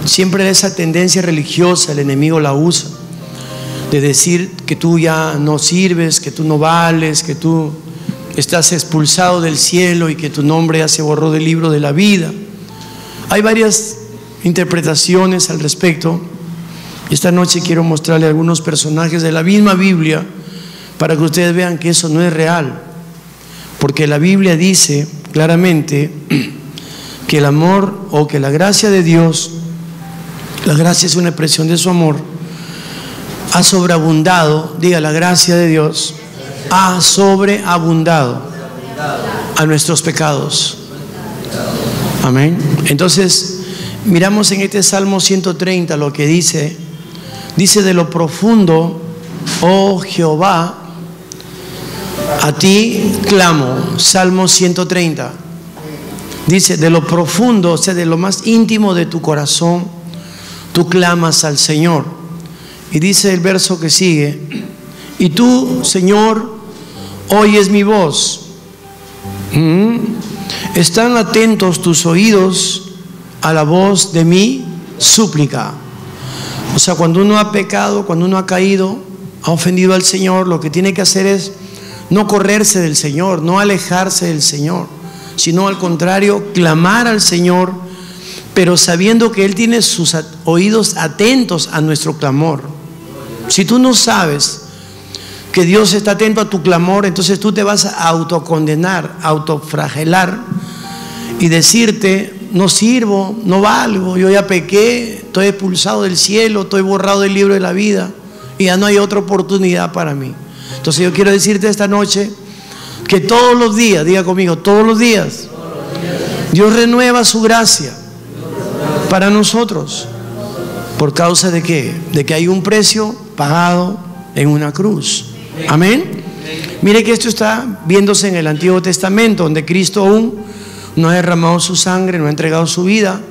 Siempre esa tendencia religiosa el enemigo la usa, de decir que tú ya no sirves, que tú no vales, que tú estás expulsado del cielo y que tu nombre ya se borró del libro de la vida. Hay varias interpretaciones al respecto. Esta noche quiero mostrarle algunos personajes de la misma Biblia para que ustedes vean que eso no es real, porque la Biblia dice claramente que el amor o que la gracia de Dios, la gracia es una expresión de su amor, ha sobreabundado, diga, la gracia de Dios ha sobreabundado a nuestros pecados. Amén. Entonces, miramos en este Salmo 130 lo que dice. Dice: de lo profundo, oh Jehová, a ti clamo. Salmo 130. Dice: de lo profundo, o sea, de lo más íntimo de tu corazón, tú clamas al Señor. Y dice el verso que sigue: y tú, Señor, oyes mi voz. Están atentos tus oídos a la voz de mi súplica. O sea, cuando uno ha pecado, cuando uno ha caído, ha ofendido al Señor, lo que tiene que hacer es no correrse del Señor, no alejarse del Señor, sino al contrario, clamar al Señor, pero sabiendo que Él tiene sus oídos atentos a nuestro clamor. Si tú no sabes que Dios está atento a tu clamor, entonces tú te vas a autocondenar, autoflagelar y decirte: no sirvo, no valgo, yo ya pequé, estoy expulsado del cielo, estoy borrado del libro de la vida y ya no hay otra oportunidad para mí. Entonces yo quiero decirte esta noche que todos los días, diga conmigo, todos los días, Dios renueva su gracia para nosotros. ¿Por causa de qué? De que hay un precio pagado en una cruz. Amén. Mire que esto está viéndose en el Antiguo Testamento, donde Cristo aún no ha derramado su sangre, no ha entregado su vida,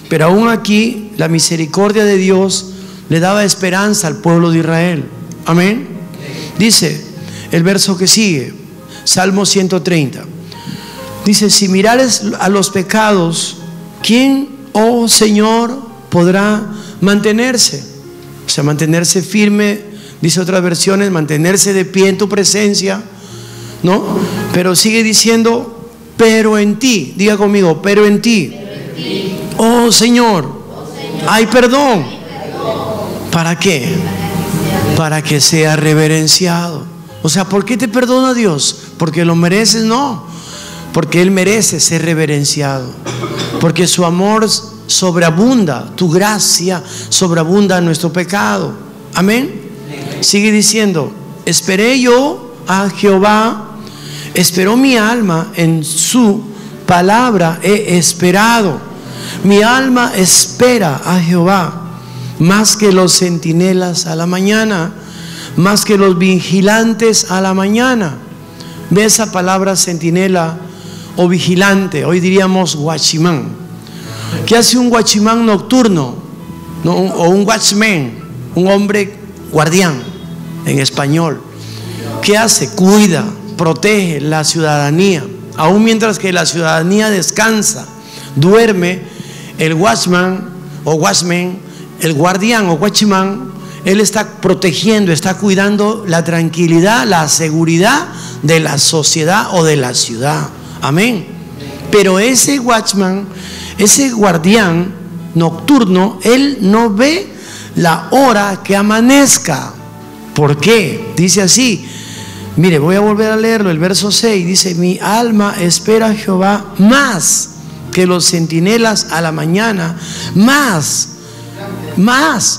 pero aún aquí la misericordia de Dios le daba esperanza al pueblo de Israel. Amén. Dice el verso que sigue, Salmo 130. Dice: si mirares a los pecados, ¿quién, oh Señor, podrá mantenerse? O sea, mantenerse firme, dice otras versiones, mantenerse de pie en tu presencia, ¿no? Pero sigue diciendo: pero en ti, diga conmigo, pero en ti, oh Señor, hay perdón. ¿Para qué? Para que sea reverenciado. O sea, ¿por qué te perdona Dios? ¿Porque lo mereces? No, porque Él merece ser reverenciado, porque su amor sobreabunda, tu gracia sobreabunda nuestro pecado. Amén. Sigue diciendo: esperé yo a Jehová, esperó mi alma, en su palabra he esperado. Mi alma espera a Jehová, más que los centinelas a la mañana, más que los vigilantes a la mañana. Ve esa palabra centinela o vigilante, hoy diríamos watchman. ¿Qué hace un watchman nocturno? ¿No? O un watchman, un hombre guardián en español. ¿Qué hace? Cuida, protege la ciudadanía. Aún mientras que la ciudadanía descansa, duerme, el watchman o watchman, el guardián o watchman, él está protegiendo, está cuidando la tranquilidad, la seguridad de la sociedad o de la ciudad. Amén. Pero ese watchman, ese guardián nocturno, él no ve la hora que amanezca. ¿Por qué? Dice así. Mire, voy a volver a leerlo, el verso 6 dice: mi alma espera a Jehová más que los centinelas a la mañana. Más,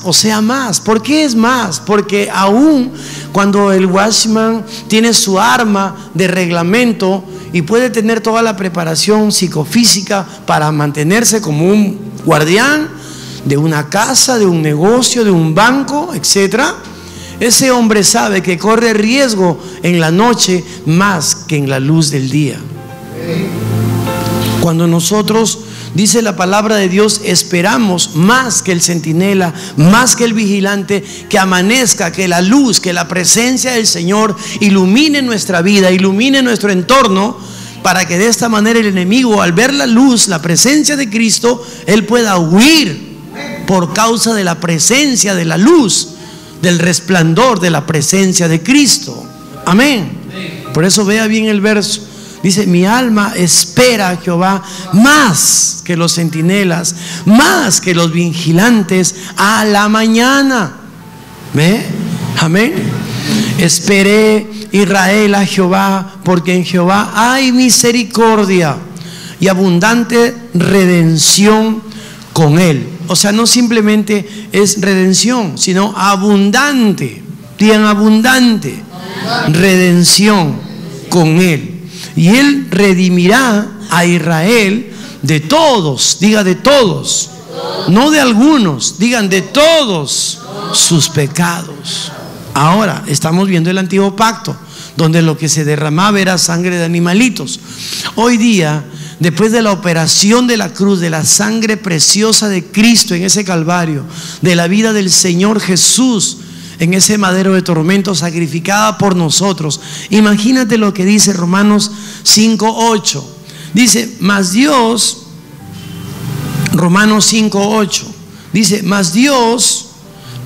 o sea, más. ¿Por qué es más? Porque aún cuando el watchman tiene su arma de reglamento y puede tener toda la preparación psicofísica para mantenerse como un guardián de una casa, de un negocio, de un banco, etcétera, ese hombre sabe que corre riesgo en la noche más que en la luz del día. Cuando nosotros, dice la palabra de Dios, esperamos más que el centinela, más que el vigilante, que amanezca, que la luz, que la presencia del Señor ilumine nuestra vida, ilumine nuestro entorno, para que de esta manera el enemigo, al ver la luz, la presencia de Cristo, él pueda huir. Por causa de la presencia de la luz, del resplandor de la presencia de Cristo. Amén. Por eso vea bien el verso. Dice: mi alma espera a Jehová más que los centinelas, más que los vigilantes a la mañana. ¿Ve? Amén. Esperé Israel a Jehová, porque en Jehová hay misericordia y abundante redención con él. O sea, no simplemente es redención, sino abundante. Digan abundante redención con él. Y él redimirá a Israel de todos, diga de todos, no de algunos, digan de todos sus pecados. Ahora estamos viendo el antiguo pacto, donde lo que se derramaba era sangre de animalitos. Hoy día, después de la operación de la cruz, de la sangre preciosa de Cristo en ese Calvario, de la vida del Señor Jesús en ese madero de tormento, sacrificada por nosotros. Imagínate lo que dice Romanos 5:8. Dice: mas Dios, Romanos 5:8, dice: mas Dios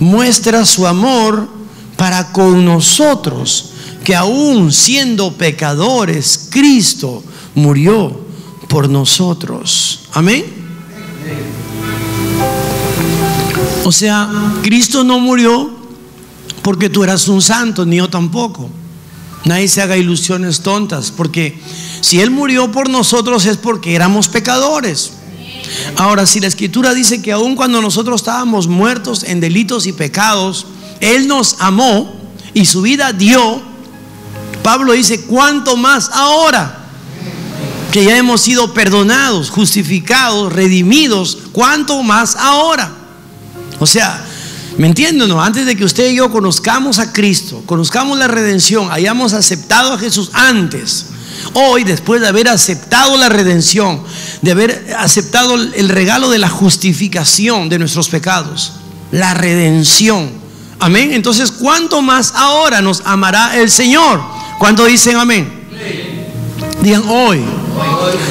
muestra su amor para con nosotros, que aún siendo pecadores, Cristo murió por nosotros. Amén. O sea, Cristo no murió porque tú eras un santo, ni yo tampoco. Nadie se haga ilusiones tontas, porque si Él murió por nosotros es porque éramos pecadores. Ahora, si la Escritura dice que aun cuando nosotros estábamos muertos en delitos y pecados, Él nos amó y su vida dio, Pablo dice: ¿cuánto más ahora que ya hemos sido perdonados, justificados, redimidos? ¿Cuánto más ahora? O sea, ¿me entienden? ¿No? Antes de que usted y yo conozcamos a Cristo, conozcamos la redención, hayamos aceptado a Jesús antes, hoy, después de haber aceptado la redención, de haber aceptado el regalo de la justificación de nuestros pecados, la redención, amén. Entonces, ¿cuánto más ahora nos amará el Señor? ¿Cuánto dicen amén? Digan: hoy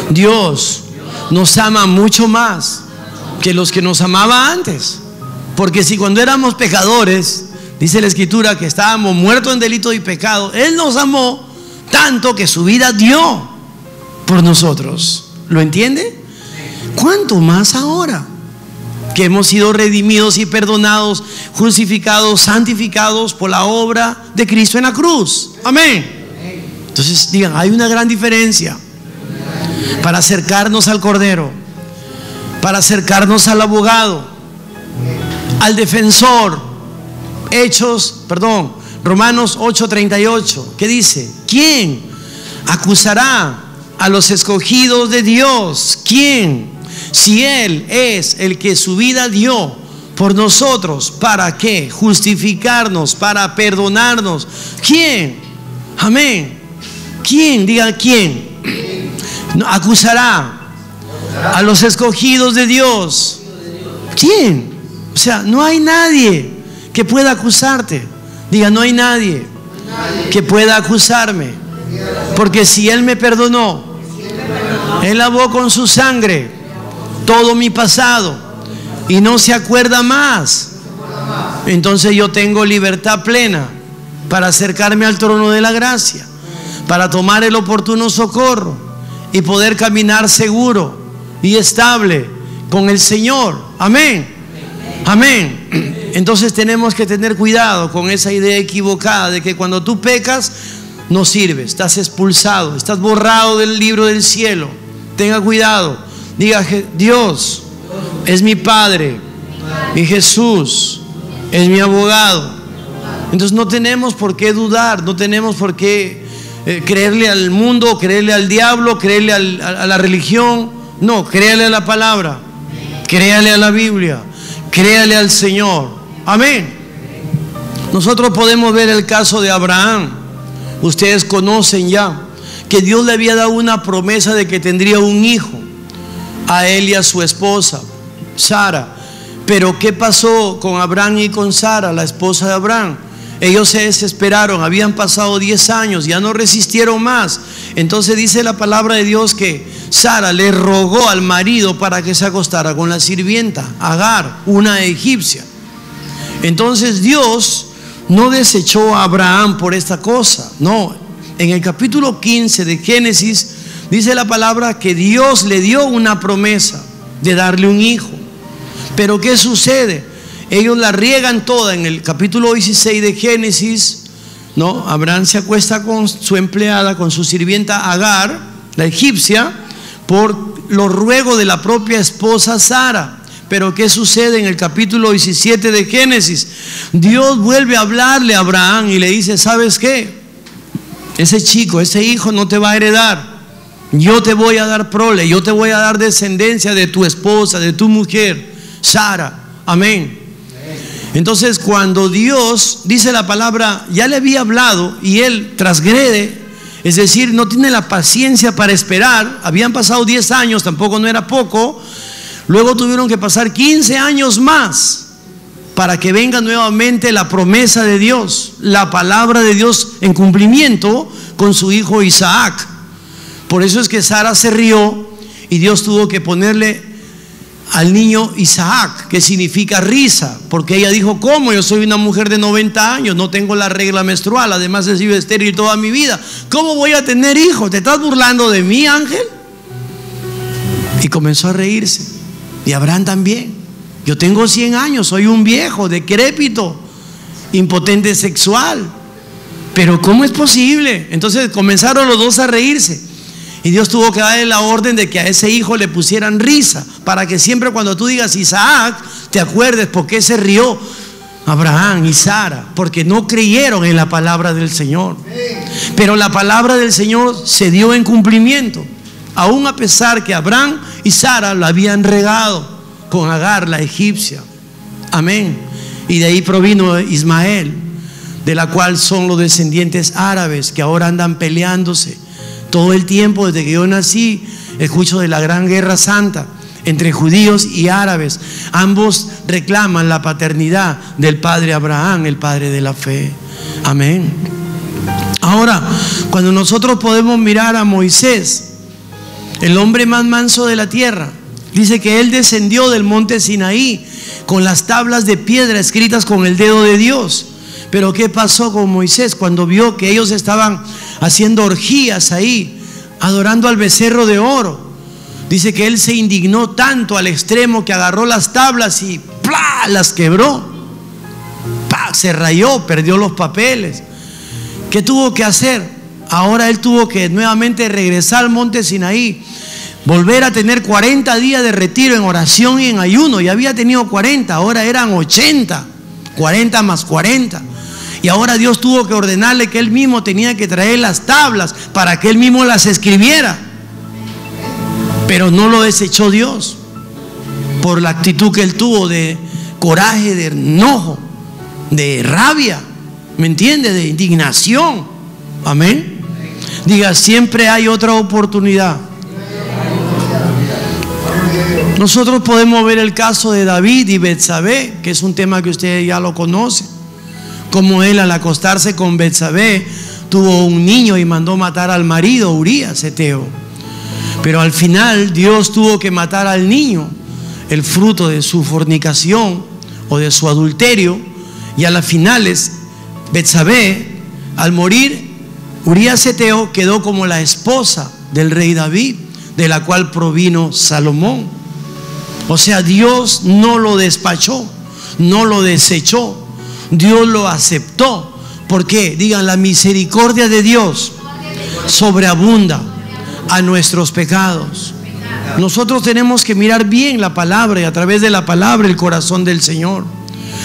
Dios nos ama mucho más que los que nos amaba antes. Porque si cuando éramos pecadores, dice la Escritura que estábamos muertos en delito y pecado, Él nos amó tanto que su vida dio por nosotros. ¿Lo entiende? ¿Cuánto más ahora que hemos sido redimidos y perdonados, justificados, santificados por la obra de Cristo en la cruz? Amén. Entonces digan: hay una gran diferencia para acercarnos al Cordero, para acercarnos al abogado, al defensor. Romanos 8:38, ¿qué dice? ¿Quién acusará a los escogidos de Dios? ¿Quién? Si Él es el que su vida dio por nosotros, ¿para qué? Justificarnos, para perdonarnos. ¿Quién? Amén. ¿Quién? Diga: ¿quién acusará a los escogidos de Dios? ¿Quién? O sea, no hay nadie que pueda acusarte. Diga: no hay nadie que pueda acusarme, porque si Él me perdonó, Él lavó con su sangre todo mi pasado y no se acuerda más. Entonces yo tengo libertad plena para acercarme al trono de la gracia, para tomar el oportuno socorro y poder caminar seguro y estable con el Señor. Amén. Amén. Entonces tenemos que tener cuidado con esa idea equivocada de que cuando tú pecas no sirves, estás expulsado, estás borrado del libro del cielo. Tenga cuidado. Diga: Dios es mi Padre y Jesús es mi abogado. Entonces no tenemos por qué dudar, no tenemos por qué creerle al mundo, creerle al diablo, creerle a la religión. No, créale a la palabra, créale a la Biblia, créale al Señor. Amén. Nosotros podemos ver el caso de Abraham. Ustedes conocen ya que Dios le había dado una promesa de que tendría un hijo a él y a su esposa Sara. Pero ¿qué pasó con Abraham y con Sara, la esposa de Abraham? Ellos se desesperaron, habían pasado 10 años, ya no resistieron más. Entonces dice la palabra de Dios que Sara le rogó al marido para que se acostara con la sirvienta Agar, una egipcia. Entonces Dios no desechó a Abraham por esta cosa. No, en el capítulo 15 de Génesis dice la palabra que Dios le dio una promesa de darle un hijo. Pero ¿qué sucede? Ellos la riegan toda. En el capítulo 16 de Génesis, ¿no? Abraham se acuesta con su empleada, con su sirvienta Agar, la egipcia, por los ruegos de la propia esposa Sara. Pero ¿qué sucede en el capítulo 17 de Génesis? Dios vuelve a hablarle a Abraham y le dice: ¿sabes qué? Ese chico, ese hijo no te va a heredar. Yo te voy a dar prole, yo te voy a dar descendencia de tu esposa, de tu mujer, Sara. Amén. Entonces, cuando Dios, dice la palabra, ya le había hablado y él transgrede, es decir, no tiene la paciencia para esperar. Habían pasado 10 años, tampoco no era poco. Luego tuvieron que pasar 15 años más para que venga nuevamente la promesa de Dios, la palabra de Dios en cumplimiento con su hijo Isaac. Por eso es que Sara se rió y Dios tuvo que ponerle al niño Isaac, que significa risa, porque ella dijo: ¿cómo? Yo soy una mujer de 90 años, no tengo la regla menstrual, además he sido estéril toda mi vida. ¿Cómo voy a tener hijos? ¿Te estás burlando de mí, ángel? Y comenzó a reírse. Y Abraham también. Yo tengo 100 años, soy un viejo, decrépito, impotente sexual. Pero ¿cómo es posible? Entonces comenzaron los dos a reírse. Y Dios tuvo que darle la orden de que a ese hijo le pusieran risa, para que siempre cuando tú digas Isaac, te acuerdes por qué se rió Abraham y Sara, porque no creyeron en la palabra del Señor. Pero la palabra del Señor se dio en cumplimiento, aún a pesar que Abraham y Sara lo habían regado con Agar, la egipcia. Amén. Y de ahí provino Ismael, de la cual son los descendientes árabes que ahora andan peleándose. Todo el tiempo desde que yo nací escucho de la gran guerra santa entre judíos y árabes. Ambos reclaman la paternidad del padre Abraham, el padre de la fe. Amén. Ahora, cuando nosotros podemos mirar a Moisés, el hombre más manso de la tierra, dice que él descendió del monte Sinaí con las tablas de piedra escritas con el dedo de Dios. Pero ¿qué pasó con Moisés cuando vio que ellos estaban haciendo orgías ahí, adorando al becerro de oro? Dice que él se indignó tanto al extremo que agarró las tablas y ¡plá!, las quebró. ¡Pah!, se rayó, perdió los papeles. ¿Qué tuvo que hacer? Ahora él tuvo que nuevamente regresar al monte Sinaí, volver a tener 40 días de retiro en oración y en ayuno. Ya había tenido 40, ahora eran 80, 40 más 40. Y ahora Dios tuvo que ordenarle que él mismo tenía que traer las tablas para que él mismo las escribiera. Pero no lo desechó Dios por la actitud que él tuvo de coraje, de enojo, de rabia, ¿me entiende? De indignación. Amén. Diga: siempre hay otra oportunidad. Nosotros podemos ver el caso de David y Betsabé, que es un tema que ustedes ya lo conocen. Como él, al acostarse con Betsabé, tuvo un niño y mandó matar al marido, Urías heteo. Pero al final Dios tuvo que matar al niño, el fruto de su fornicación o de su adulterio. Y a las finales, Betsabé, al morir, Urías heteo quedó como la esposa del rey David, de la cual provino Salomón. O sea, Dios no lo despachó, no lo desechó, Dios lo aceptó. ¿Por qué? Digan: la misericordia de Dios sobreabunda a nuestros pecados. Nosotros tenemos que mirar bien la palabra y a través de la palabra el corazón del Señor.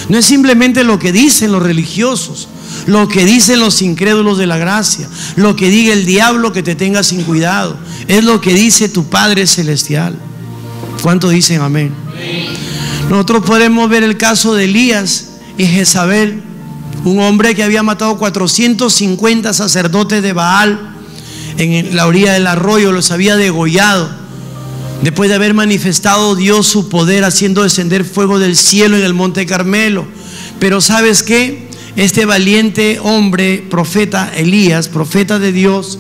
No es simplemente lo que dicen los religiosos, lo que dicen los incrédulos de la gracia, lo que diga el diablo que te tenga sin cuidado. Es lo que dice tu Padre Celestial. ¿Cuánto dicen amén? Nosotros podemos ver el caso de Elías y Jezabel, un hombre que había matado 450 sacerdotes de Baal en la orilla del arroyo, los había degollado. Después de haber manifestado Dios su poder haciendo descender fuego del cielo en el monte Carmelo. Pero ¿sabes qué? Este valiente hombre, profeta Elías, profeta de Dios,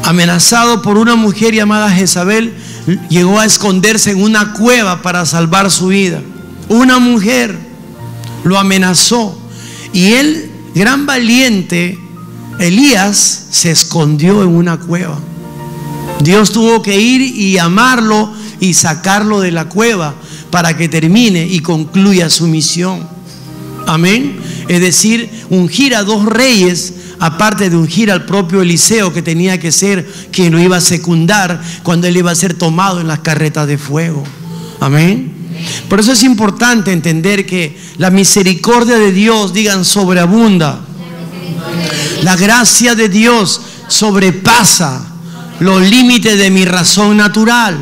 amenazado por una mujer llamada Jezabel, llegó a esconderse en una cueva para salvar su vida. Una mujer lo amenazó y él, gran valiente, Elías, se escondió en una cueva. Dios tuvo que ir y llamarlo y sacarlo de la cueva para que termine y concluya su misión. Amén. Es decir, ungir a 2 reyes, aparte de ungir al propio Eliseo, que tenía que ser quien lo iba a secundar cuando él iba a ser tomado en las carretas de fuego. Amén. Por eso es importante entender que la misericordia de Dios, digan, sobreabunda. La gracia de Dios sobrepasa los límites de mi razón natural.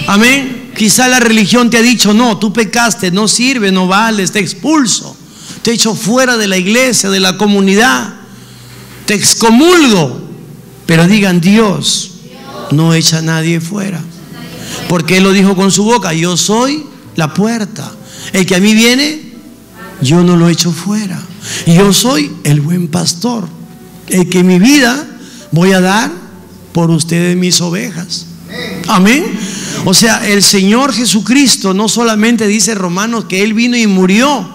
Amén. Quizá la religión te ha dicho: no, tú pecaste, no sirve, no vales, te expulso, te echo fuera de la iglesia, de la comunidad, te excomulgo. Pero digan, Dios no echa a nadie fuera, porque Él lo dijo con su boca: yo soy la puerta, el que a mí viene, yo no lo echo fuera. Yo soy el buen pastor, el que mi vida voy a dar por ustedes, mis ovejas. Amén. O sea, el Señor Jesucristo no solamente dice Romanos que Él vino y murió,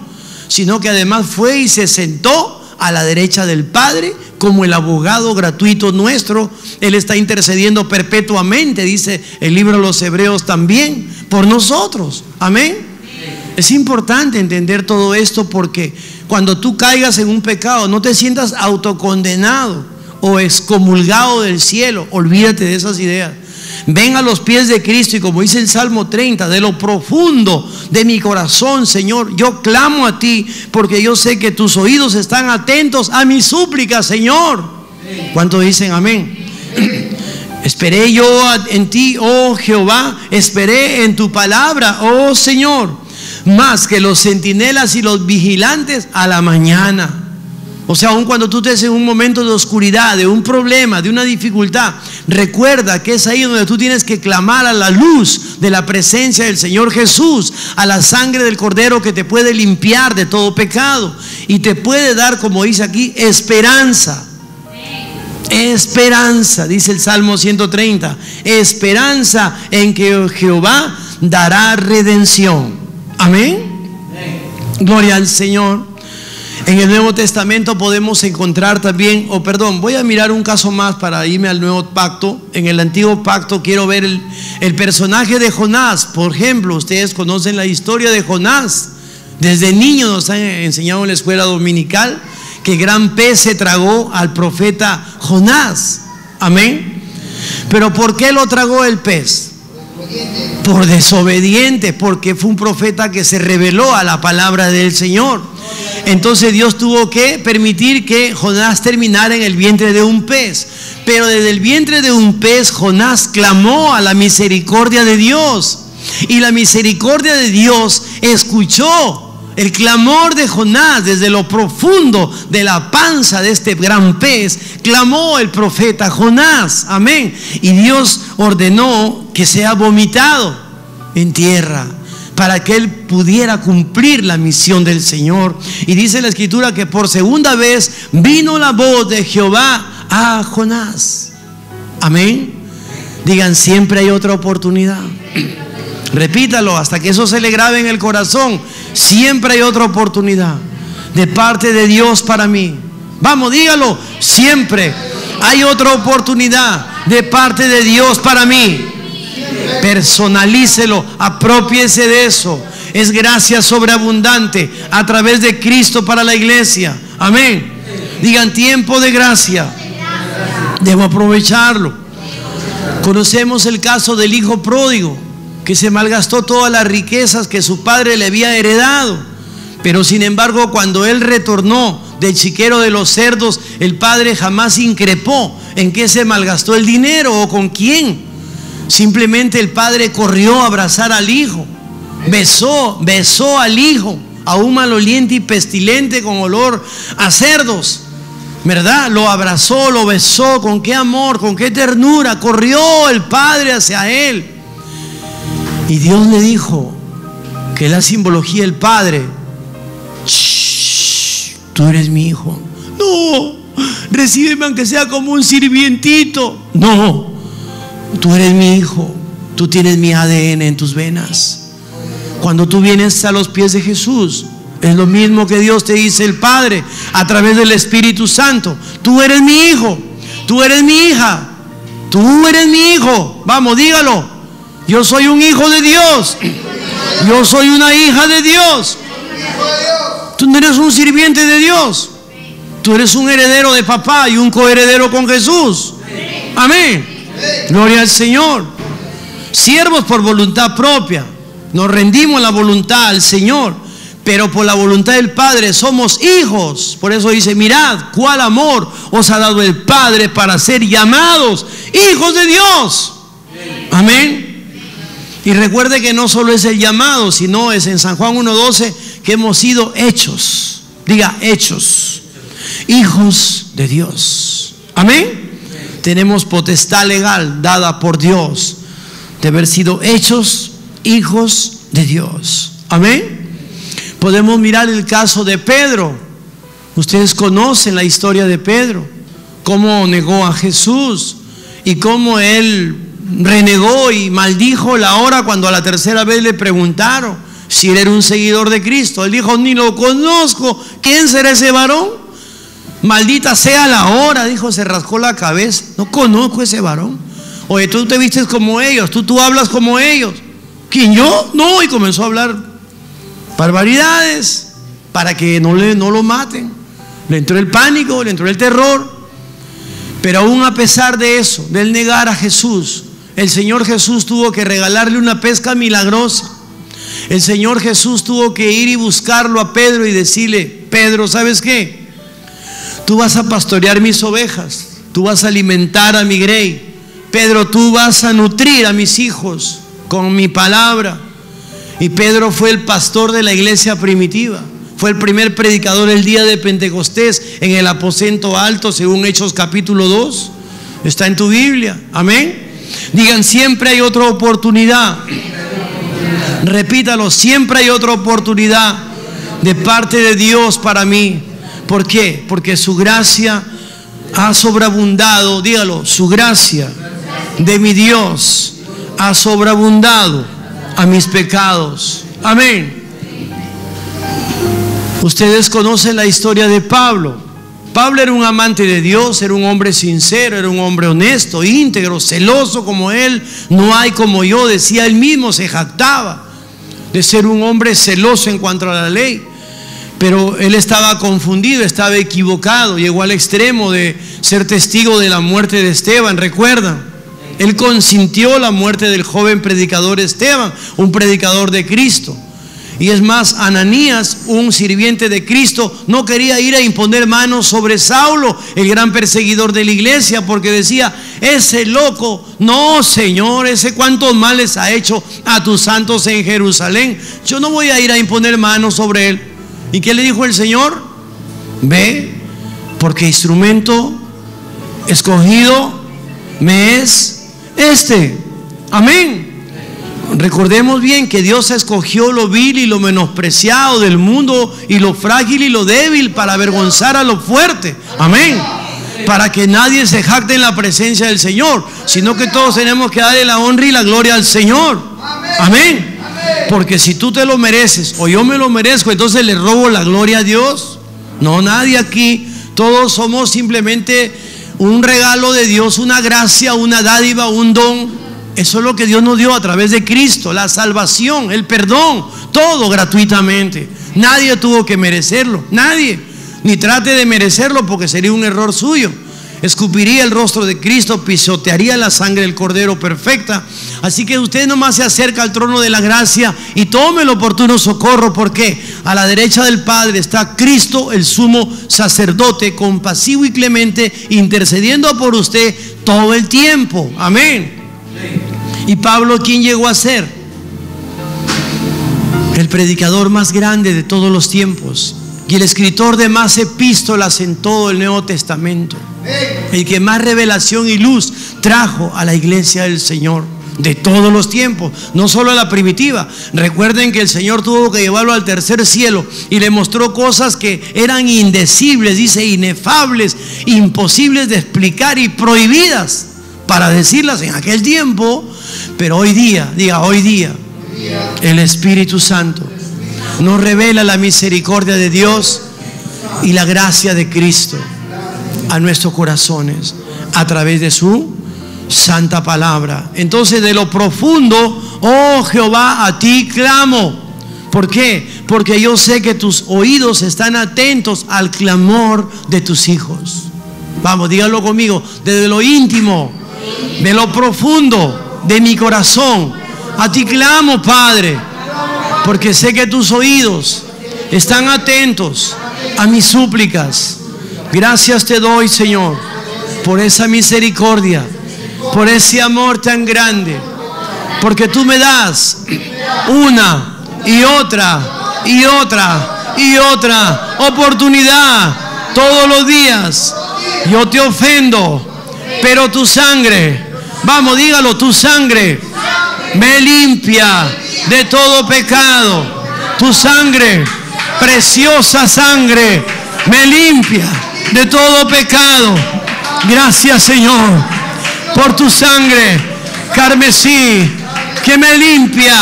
sino que además fue y se sentó a la derecha del Padre como el abogado gratuito nuestro. Él está intercediendo perpetuamente, dice el libro de los Hebreos también, por nosotros. Amén. Es importante entender todo esto, porque cuando tú caigas en un pecado, no te sientas autocondenado o excomulgado del cielo. Olvídate de esas ideas. Ven a los pies de Cristo y, como dice el Salmo 30, de lo profundo de mi corazón, Señor, yo clamo a ti, porque yo sé que tus oídos están atentos a mis súplicas, Señor. ¿Cuántos dicen amén? Esperé yo en ti, oh Jehová, esperé en tu palabra, oh Señor, más que los centinelas y los vigilantes a la mañana. O sea, aun cuando tú estés en un momento de oscuridad, de un problema, de una dificultad, recuerda que es ahí donde tú tienes que clamar a la luz de la presencia del Señor Jesús, a la sangre del Cordero que te puede limpiar de todo pecado y te puede dar, como dice aquí, esperanza. Esperanza, dice el Salmo 130, esperanza en que Jehová dará redención. Amén. Gloria al Señor. En el Nuevo Testamento podemos encontrar también, voy a mirar un caso más para irme al Nuevo Pacto. En el Antiguo Pacto quiero ver el personaje de Jonás. Por ejemplo, ustedes conocen la historia de Jonás. Desde niño nos han enseñado en la escuela dominical que gran pez se tragó al profeta Jonás. Amén. Pero ¿por qué lo tragó el pez? Por desobediente, porque fue un profeta que se rebeló a la palabra del Señor. Entonces Dios tuvo que permitir que Jonás terminara en el vientre de un pez. Pero desde el vientre de un pez Jonás clamó a la misericordia de Dios, y la misericordia de Dios escuchó el clamor de Jonás. Desde lo profundo de la panza de este gran pez clamó el profeta Jonás. Amén. Y Dios ordenó que sea vomitado en tierra para que él pudiera cumplir la misión del Señor. Y dice la Escritura que por segunda vez vino la voz de Jehová a Jonás. Amén. Digan, siempre hay otra oportunidad. Repítalo hasta que eso se le grabe en el corazón. Siempre hay otra oportunidad de parte de Dios para mí. Vamos, dígalo. Siempre hay otra oportunidad de parte de Dios para mí. Personalícelo, apropiese de eso. Es gracia sobreabundante a través de Cristo para la iglesia. Amén. Digan, tiempo de gracia. Debo aprovecharlo. Conocemos el caso del hijo pródigo, que se malgastó todas las riquezas que su padre le había heredado. Pero sin embargo, cuando él retornó del chiquero de los cerdos, el padre jamás increpó en qué se malgastó el dinero o con quién. Simplemente el padre corrió a abrazar al hijo, besó al hijo, aún maloliente y pestilente con olor a cerdos, ¿verdad? Lo abrazó, lo besó. Con qué amor, con qué ternura corrió el padre hacia él. Y Dios le dijo, que la simbología del padre: tú eres mi hijo. No, recíbeme aunque sea como un sirvientito. No, tú eres mi hijo, tú tienes mi ADN en tus venas. Cuando tú vienes a los pies de Jesús, es lo mismo que Dios te dice el Padre a través del Espíritu Santo. Tú eres mi hijo, tú eres mi hija, tú eres mi hijo. Vamos, dígalo. Yo soy un hijo de Dios. Yo soy una hija de Dios. Tú no eres un sirviente de Dios. Tú eres un heredero de papá y un coheredero con Jesús. Amén. Gloria al Señor. Siervos por voluntad propia. Nos rendimos la voluntad al Señor, pero por la voluntad del Padre somos hijos. Por eso dice: mirad cuál amor os ha dado el Padre para ser llamados hijos de Dios. Amén. Y recuerde que no solo es el llamado, sino es en San Juan 1:12 que hemos sido hechos. Diga, hechos hijos de Dios. Amén. Tenemos potestad legal dada por Dios de haber sido hechos hijos de Dios. Amén. Podemos mirar el caso de Pedro. Ustedes conocen la historia de Pedro, cómo negó a Jesús y cómo él renegó y maldijo la hora cuando a la tercera vez le preguntaron si él era un seguidor de Cristo. Él dijo: ni lo conozco, ¿quién será ese varón? Maldita sea la hora, dijo, se rascó la cabeza. No conozco ese varón. Oye, tú te vistes como ellos, tú hablas como ellos. ¿Quién, yo? No, y comenzó a hablar barbaridades para que no lo maten. Le entró el pánico, le entró el terror. Pero aún a pesar de eso, de él negar a Jesús, el Señor Jesús tuvo que regalarle una pesca milagrosa. El Señor Jesús tuvo que ir y buscarlo a Pedro y decirle: Pedro, ¿sabes qué? Tú vas a pastorear mis ovejas, tú vas a alimentar a mi grey. Pedro, tú vas a nutrir a mis hijos con mi palabra. Y Pedro fue el pastor de la iglesia primitiva. Fue el primer predicador el día de Pentecostés en el aposento alto, según Hechos capítulo 2. Está en tu Biblia. Amén. Digan: siempre hay otra oportunidad. Repítalo: siempre hay otra oportunidad de parte de Dios para mí. ¿Por qué? Porque su gracia ha sobreabundado. Dígalo: su gracia de mi Dios ha sobreabundado a mis pecados. Amén. Ustedes conocen la historia de Pablo. Pablo era un amante de Dios, era un hombre sincero, era un hombre honesto, íntegro, celoso como él. No hay como yo, decía él mismo, se jactaba de ser un hombre celoso en cuanto a la ley. Pero él estaba confundido, estaba equivocado, llegó al extremo de ser testigo de la muerte de Esteban. ¿Recuerdan? Él consintió la muerte del joven predicador Esteban, un predicador de Cristo. Y es más, Ananías, un sirviente de Cristo, no quería ir a imponer manos sobre Saulo, el gran perseguidor de la iglesia, porque decía: ese loco, no, Señor, ese cuántos males ha hecho a tus santos en Jerusalén. Yo no voy a ir a imponer manos sobre él. ¿Y qué le dijo el Señor? Ve, porque instrumento escogido me es este. Amén. Recordemos bien que Dios escogió lo vil y lo menospreciado del mundo y lo frágil y lo débil para avergonzar a lo fuerte. Amén. Para que nadie se jacte en la presencia del Señor, sino que todos tenemos que darle la honra y la gloria al Señor. Amén. Porque si tú te lo mereces o yo me lo merezco, entonces le robo la gloria a Dios. No, nadie aquí. Todos somos simplemente un regalo de Dios, una gracia, una dádiva, un don. Eso es lo que Dios nos dio a través de Cristo: la salvación, el perdón, todo gratuitamente. Nadie tuvo que merecerlo, nadie. Ni trate de merecerlo, porque sería un error suyo. Escupiría el rostro de Cristo, pisotearía la sangre del Cordero perfecta. Así que usted nomás se acerca al trono de la gracia y tome el oportuno socorro, porque a la derecha del Padre está Cristo, el sumo sacerdote, compasivo y clemente, intercediendo por usted todo el tiempo. Amén. Y Pablo, ¿quién llegó a ser? El predicador más grande de todos los tiempos y el escritor de más epístolas en todo el Nuevo Testamento, el que más revelación y luz trajo a la iglesia del Señor. de todos los tiempos, no solo la primitiva. Recuerden que el Señor tuvo que llevarlo al tercer cielo y le mostró cosas que eran indecibles, dice, inefables, imposibles de explicar y prohibidas para decirlas en aquel tiempo. Pero hoy día, diga, hoy día, el Espíritu Santo nos revela la misericordia de Dios y la gracia de Cristo a nuestros corazones a través de su santa palabra. Entonces, de lo profundo, oh Jehová, a ti clamo. ¿Por qué? Porque yo sé que tus oídos están atentos al clamor de tus hijos. Vamos, díganlo conmigo. Desde lo íntimo, de lo profundo de mi corazón, a ti clamo, Padre, porque sé que tus oídos están atentos a mis súplicas. Gracias te doy, Señor, por esa misericordia, por ese amor tan grande, porque tú me das una y otra y otra y otra oportunidad todos los días. Yo te ofendo, pero tu sangre, vamos, dígalo, tu sangre me limpia de todo pecado. Tu sangre, preciosa sangre, me limpia de todo pecado. Gracias, Señor, por tu sangre carmesí que me limpia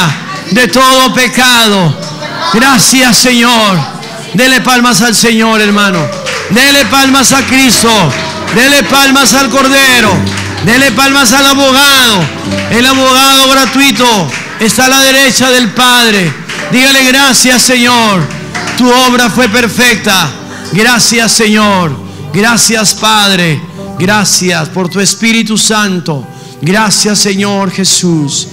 de todo pecado. Gracias, Señor. Dele palmas al Señor, hermano. Dele palmas a Cristo. Dele palmas al Cordero. Dele palmas al abogado. El abogado gratuito está a la derecha del Padre. Dígale gracias, Señor. Tu obra fue perfecta. Gracias, Señor. Gracias, Padre. Gracias por tu Espíritu Santo. Gracias, Señor Jesús.